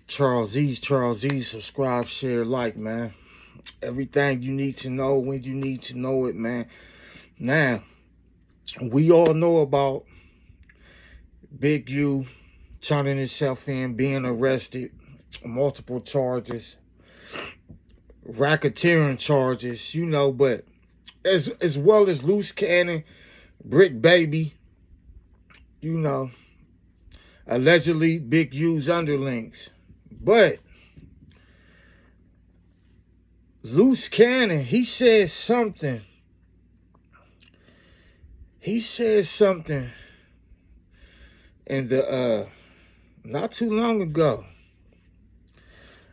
Charles E. Subscribe, share, like, man. Everything you need to know when you need to know it, man. Now, we all know about Bigu turning himself in, being arrested, multiple charges, racketeering charges, but as well as loose cannon, brick baby, allegedly Bigu's underlings. But loose cannon, he said something. In the not too long ago,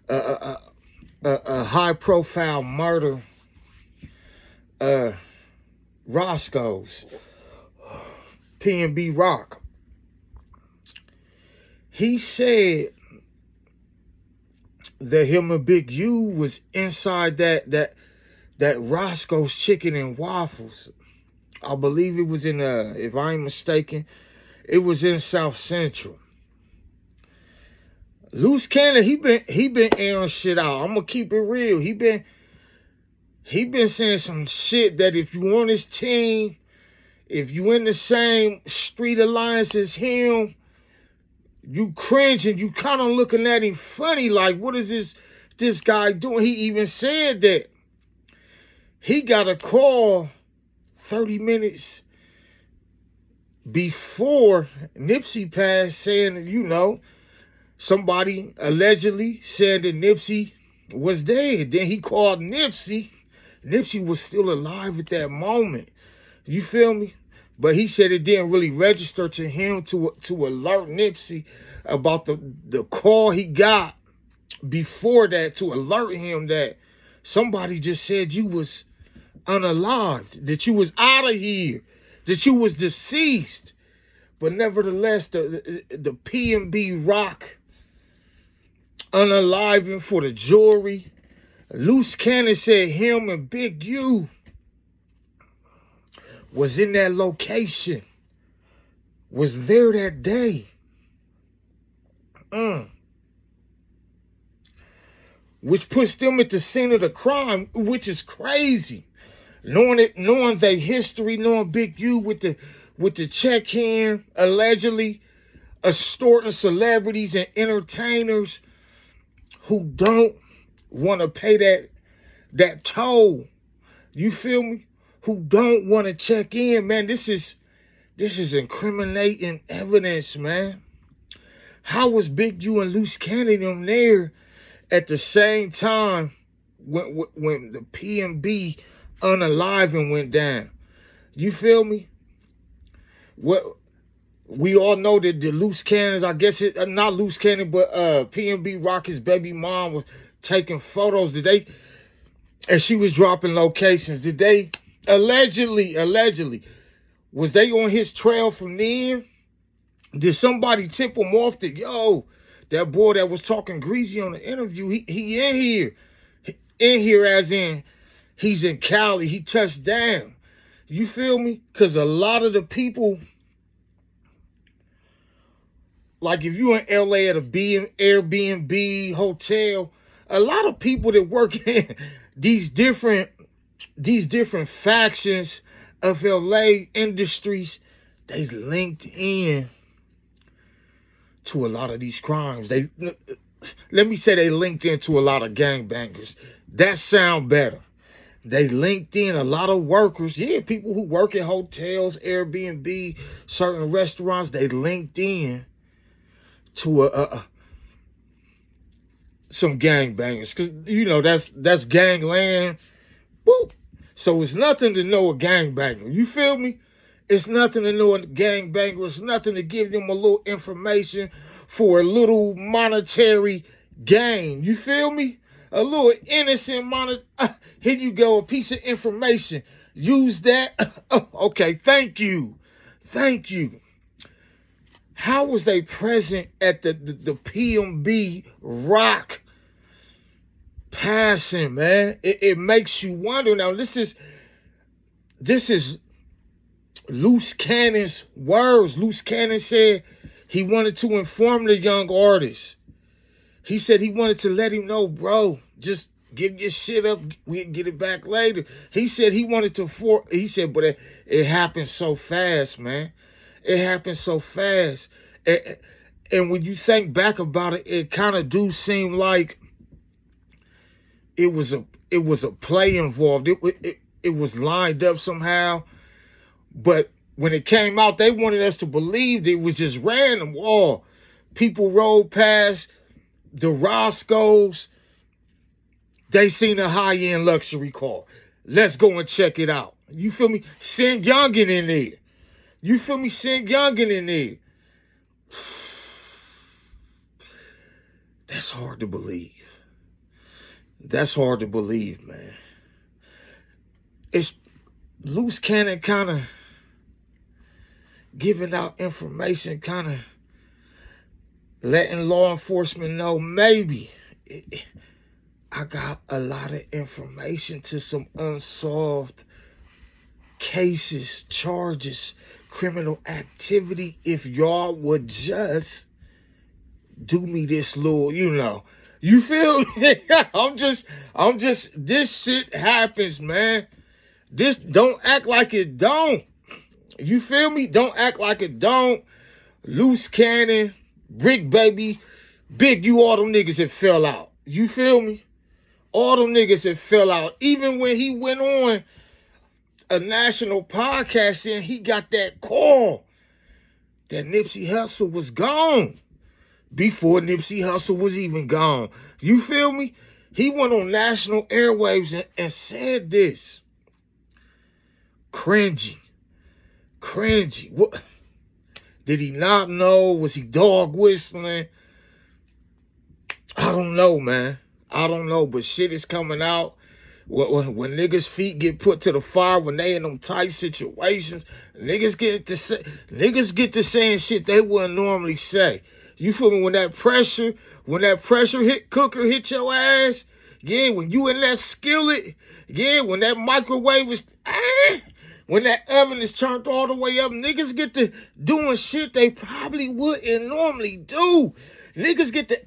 a high profile murder, Roscoe's P&B Rock. He said that him and Bigu was inside that Roscoe's Chicken and Waffles. I believe it was in if I ain't mistaken, it was in South Central. Loose cannon, he been airing shit out. I'm gonna keep it real. He been saying some shit that if you on his team, if you in the same street alliance as him, you cringing, you kind of looking at him funny, like, what is this guy doing? He even said that he got a call 30 minutes before Nipsey passed saying, somebody allegedly said that Nipsey was dead. Then he called Nipsey. Nipsey was still alive at that moment. You feel me? But he said it didn't really register to him to alert Nipsey about the call he got before that, to alert him that somebody just said you was unalived, that you was out of here, that you was deceased. But nevertheless, the P&B Rock unaliving for the jury. Loose cannon said him and Bigu was in that location, was there that day. Which puts them at the scene of the crime, which is crazy. Knowing their history, knowing Bigu with the check hand, allegedly extorting celebrities and entertainers who don't want to pay that toll. You feel me? Who don't want to check in, man. This is incriminating evidence, man. How was Bigu and Loose Cannon there at the same time when the P&B unaliving went down? You feel me? Well, we all know that the Loose Cannons, I guess not Loose Cannon, but P&B Rock's baby mom was taking photos. And she was dropping locations. Did they allegedly, was they on his trail from then? Did somebody tip him off that, that boy that was talking greasy on the interview, he in here. In here as in, he's in Cali, he touched down. You feel me? Because a lot of the people, like if you in LA at a Airbnb hotel, a lot of people that work in these different factions of LA industries, they linked in to a lot of these crimes. Let me say they linked into a lot of gangbangers. That sound better. They linked in a lot of workers. People who work in hotels, Airbnb, certain restaurants, they linked in to some gangbangers. Because, that's gangland. Boop. So it's nothing to know a gangbanger. You feel me? It's nothing to know a gangbanger. It's nothing to give them a little information for a little monetary gain. You feel me? A little innocent here you go, a piece of information. Use that. Okay, thank you. How was they present at the P&B Rock passing, man? It makes you wonder. Now, this is Loose Cannon's words. Loose Cannon said he wanted to inform the young artist. He said he wanted to let him know, bro, just give your shit up. We can get it back later. He said he wanted to he said, but it happened so fast, man. It happened so fast. And when you think back about it, it kind of do seem like it was a play involved. It was lined up somehow. But when it came out, they wanted us to believe it was just random. Oh, people rode past the Roscoe's. They seen a high-end luxury car. Let's go and check it out. You feel me? Send Youngin in there. You feel me? Send Youngin in there. That's hard to believe. That's hard to believe, man. It's loose cannon kind of giving out information, kind of letting law enforcement know maybe I got a lot of information to some unsolved cases, charges, criminal activity. If y'all would just do me this little, you feel me? I'm just, this shit happens, man. This, don't act like it don't. You feel me? Don't act like it don't. Loose cannon, brick baby, Bigu, all them niggas that fell out. You feel me? All them niggas that fell out. Even when he went on a national podcast and he got that call that Nipsey Hussle was gone before Nipsey Hussle was even gone. You feel me? He went on national airwaves and said this. Cringy. What? Did he not know? Was he dog whistling? I don't know, man. I don't know, but shit is coming out. When niggas' feet get put to the fire, when they in them tight situations, niggas get to saying shit they wouldn't normally say. You feel me? When that pressure cooker hit your ass, yeah, when you in that skillet, yeah, when that microwave is, when that oven is turned all the way up, niggas get to doing shit they probably wouldn't normally do. Niggas get to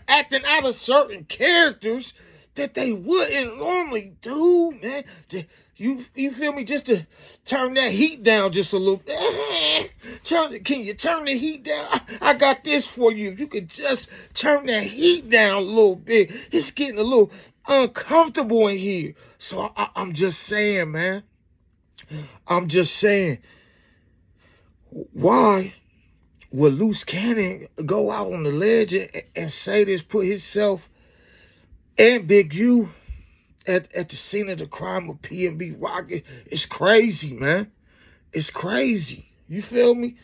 acting out of certain characters that they wouldn't normally do, man. You feel me? Just to turn that heat down just a little. Can you turn the heat down? I got this for you. If you could just turn that heat down a little bit. It's getting a little uncomfortable in here. So I'm just saying, man. I'm just saying. Why would Loose Cannon go out on the ledge and say this, put himself and Bigu at the scene of the crime of PNB Rocket? It's crazy, man. It's crazy. You feel me?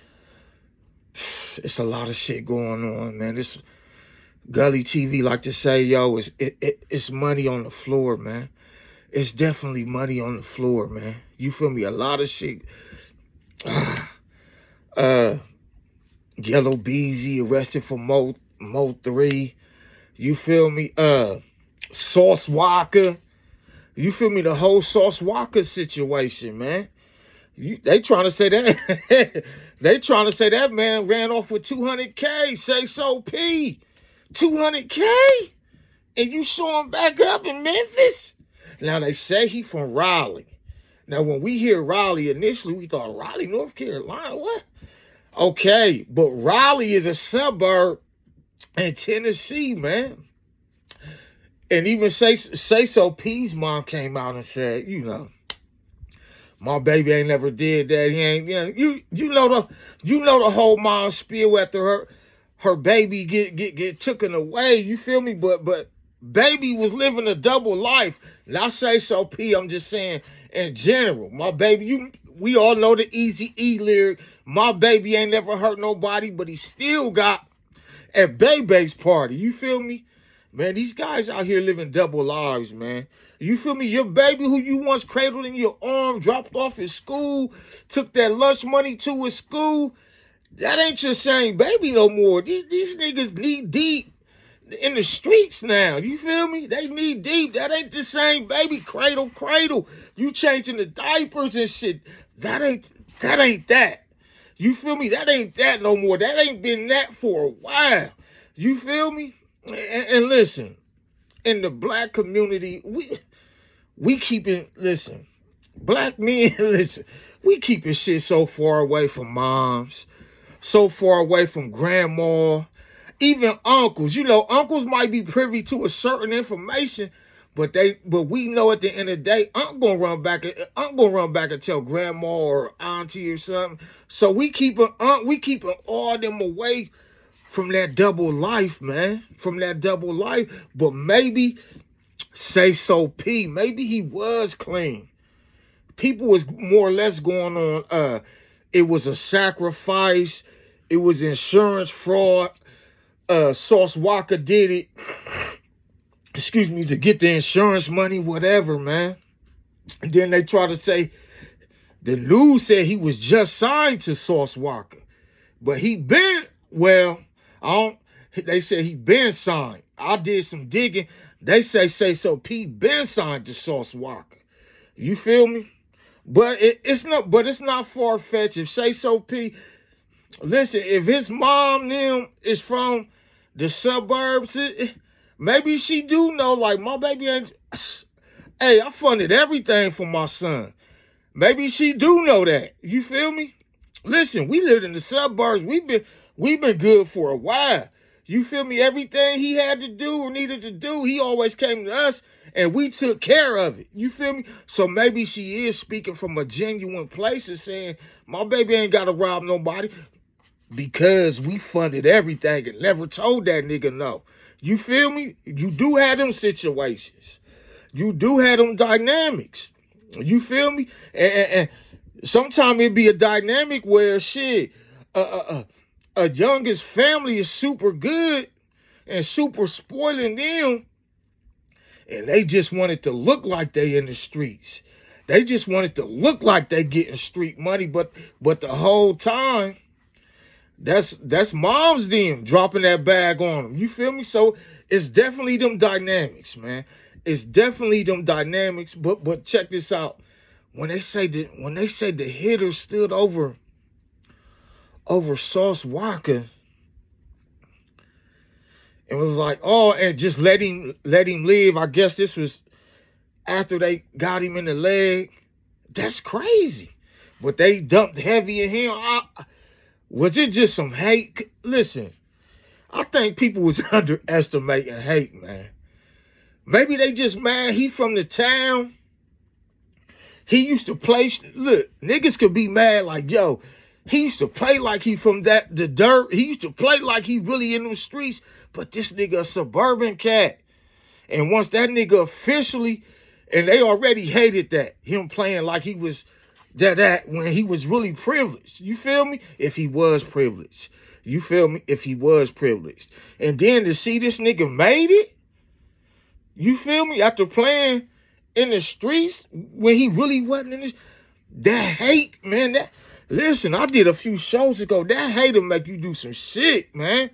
It's a lot of shit going on, man. This Gully TV like to say, yo, it's money on the floor, man. It's definitely money on the floor, man. You feel me? A lot of shit. Yellow Beezy arrested for Mo 3. You feel me? Sauce Walker. You feel me? The whole Sauce Walker situation, man. They trying to say that. They trying to say that man ran off with 200K. Say so, P. 200K? And you saw him back up in Memphis? Now, they say he from Raleigh. Now, when we hear Raleigh, initially, we thought, Raleigh, North Carolina? What? Okay, but Raleigh is a suburb in Tennessee, man. And even say so P's mom came out and said, my baby ain't never did that. He ain't, you know the whole mom spiel after her baby get taken away. You feel me? But baby was living a double life. Not say so P. I'm just saying in general. My baby, we all know the Eazy-E lyric. My baby ain't never hurt nobody, but he still got at Bebe's party. You feel me? Man, these guys out here living double lives, man. You feel me? Your baby who you once cradled in your arm, dropped off at school, took that lunch money to his school. That ain't your same baby no more. These niggas knee deep in the streets now. You feel me? They knee deep. That ain't the same baby. Cradle. You changing the diapers and shit. That ain't that. You feel me? That ain't that no more. That ain't been that for a while. You feel me? And listen, in the black community, we keeping, listen, black men, listen, we keeping shit so far away from moms, so far away from grandma, even uncles. You know, uncles might be privy to a certain information, but we know at the end of the day, I'm gonna run back and tell grandma or auntie or something. So we keeping all them away from that double life, man. From that double life. But maybe Say So P, maybe he was clean. People was more or less going on, it was a sacrifice, it was insurance fraud, Sauce Walker did it, excuse me, to get the insurance money, whatever, man. And then they try to say, the news said he was just signed to Sauce Walker. But he been, well, they said he been signed. I did some digging. They say So P been signed to Sauce Walker. You feel me? But it's not far-fetched. If Say So P, listen, if his mom them is from the suburbs, maybe she do know, like, my baby ain't, hey, I funded everything for my son. Maybe she do know that. You feel me? Listen, we lived in the suburbs. We've been good for a while. You feel me? Everything he had to do or needed to do, he always came to us and we took care of it. You feel me? So maybe she is speaking from a genuine place and saying, my baby ain't got to rob nobody, because we funded everything and never told that nigga no. You feel me? You do have them situations. You do have them dynamics. You feel me? And sometimes it be a dynamic where shit, a youngest family is super good and super spoiling them, and they just wanted to look like they in the streets. They just wanted to look like they getting street money, but the whole time, that's moms them dropping that bag on them. You feel me? So it's definitely them dynamics, man. It's definitely them dynamics. But check this out. When they say the hitter stood over Sauce Walker, it was like, oh, and just let him live. I guess this was after they got him in the leg. That's crazy. But they dumped heavy in him. Was it just some hate? Listen, I think people was underestimating hate, man. Maybe they just mad he from the town. He used to play, look, niggas could be mad like, yo, he used to play like he from the dirt. He used to play like he really in them streets, but this nigga a suburban cat. And once that nigga officially, and they already hated that, him playing like he was that when he was really privileged. You feel me? If he was privileged. You feel me? If he was privileged. And then to see this nigga made it, you feel me? After playing in the streets when he really wasn't in this, that hate, man, listen, I did a few shows ago. That hate will make you do some shit, man.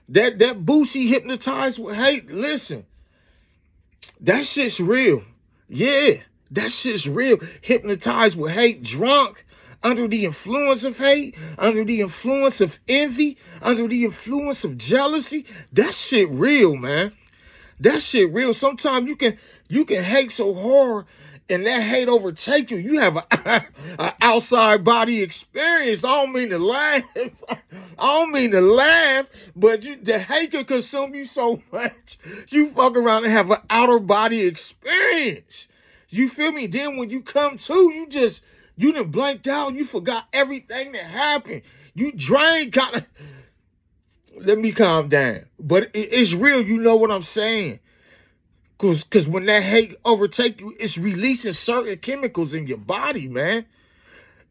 That Boosie hypnotized with hate, listen, that shit's real. Yeah, that shit's real. Hypnotized with hate, drunk, under the influence of hate, under the influence of envy, under the influence of jealousy. That shit real, man. That shit real. Sometimes you can hate so hard and that hate overtake you. You have an outside body experience. I don't mean to laugh. But the hate can consume you so much. You fuck around and have an outer body experience. You feel me? Then when you come to, you done blanked out. You forgot everything that happened. You drained kind of. Let me calm down. But it's real. You know what I'm saying? Because when that hate overtake you, it's releasing certain chemicals in your body, man.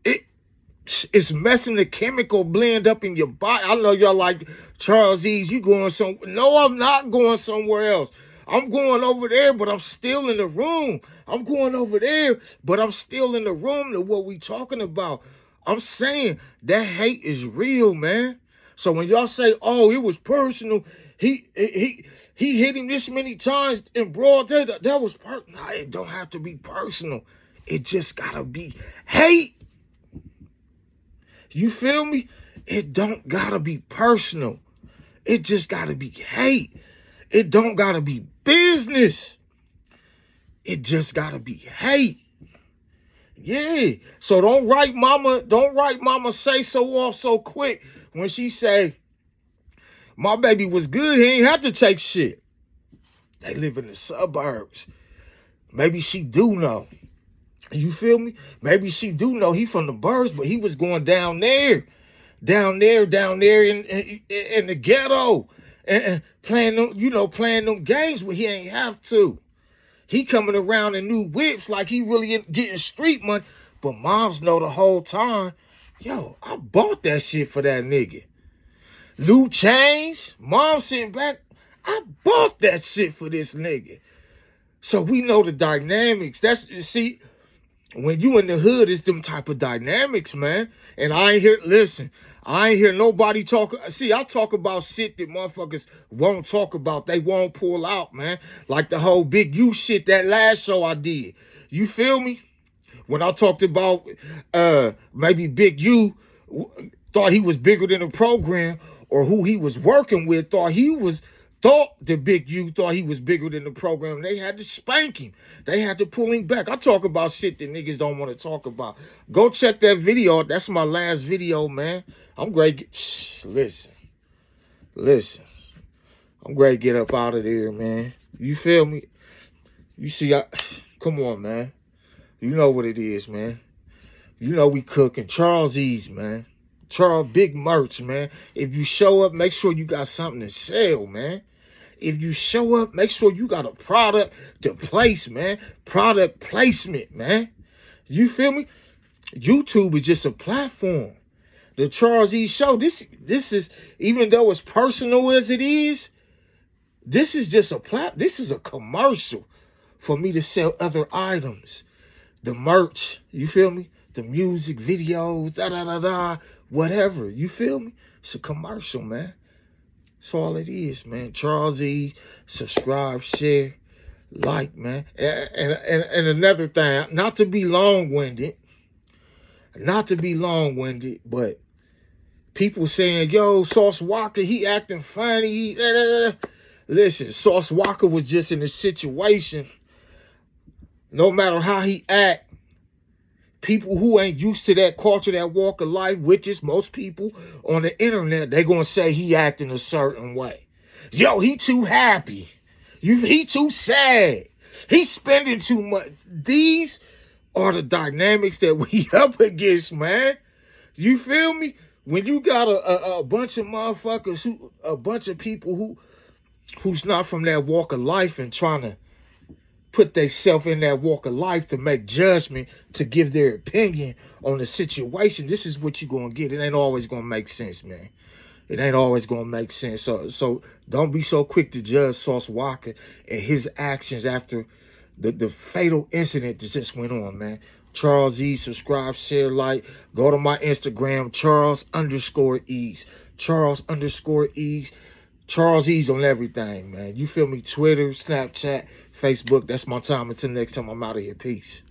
It's messing the chemical blend up in your body. I know y'all like, Charles Ease, you going somewhere. No, I'm not going somewhere else. I'm going over there, but I'm still in the room. I'm going over there, but I'm still in the room to what we talking about. I'm saying that hate is real, man. So when y'all say, oh, it was personal, he hit him this many times in broad day, that was personal. Nah, it don't have to be personal. It just gotta be hate. You feel me? It don't gotta be personal. It just gotta be hate. It don't gotta be business. It just gotta be hate. Yeah. So don't write mama say so off so quick when she say, my baby was good, he ain't have to take shit. They live in the suburbs. Maybe she do know. You feel me? Maybe she do know he from the burbs, but he was going down there in the ghetto and playing them games where he ain't have to. He coming around in new whips like he really getting street money, but moms know the whole time, yo, I bought that shit for that nigga. New chains, mom sitting back, I bought that shit for this nigga. So we know the dynamics. See, when you in the hood, it's them type of dynamics, man. And I ain't hear nobody talk. See, I talk about shit that motherfuckers won't talk about. They won't pull out, man. Like the whole Bigu shit, that last show I did. You feel me? When I talked about maybe Bigu thought he was bigger than the program, or who he was working with thought the Bigu thought he was bigger than the program. They had to spank him. They had to pull him back. I talk about shit that niggas don't want to talk about. Go check that video. That's my last video, man. I'm great. Listen. I'm great to get up out of there, man. You feel me? You see, come on, man. You know what it is, man. You know we cooking. Charles E's, man. Charles, big merch, man. If you show up, make sure you got something to sell, man. If you show up, make sure you got a product to place, man. Product placement, man. You feel me? YouTube is just a platform. The Charles E Show, this is, even though it's personal as it is, this is just this is a commercial for me to sell other items. The merch, you feel me? The music, videos, whatever, you feel me? It's a commercial, man. That's all it is, man. Charles E, subscribe, share, like, man. And another thing, not to be long-winded, but people saying, yo, Sauce Walker, he acting funny. Listen, Sauce Walker was just in a situation. No matter how he act, people who ain't used to that culture, that walk of life, which is most people on the internet, they gonna say he acting a certain way. Yo, he too happy. He too sad. He spending too much. These are the dynamics that we up against, man. You feel me? When you got a bunch of motherfuckers, a bunch of people who's not from that walk of life and trying to put themselves in that walk of life to make judgment, to give their opinion on the situation, this is what you're going to get. It ain't always going to make sense, man. It ain't always going to make sense. So don't be so quick to judge Sauce Walker and his actions after the fatal incident that just went on, man. Charles E, subscribe, share, like. Go to my Instagram, Charles_E's. Charles_E's. Charles E's on everything, man. You feel me? Twitter, Snapchat, Facebook. That's my time. Until next time, I'm out of here. Peace.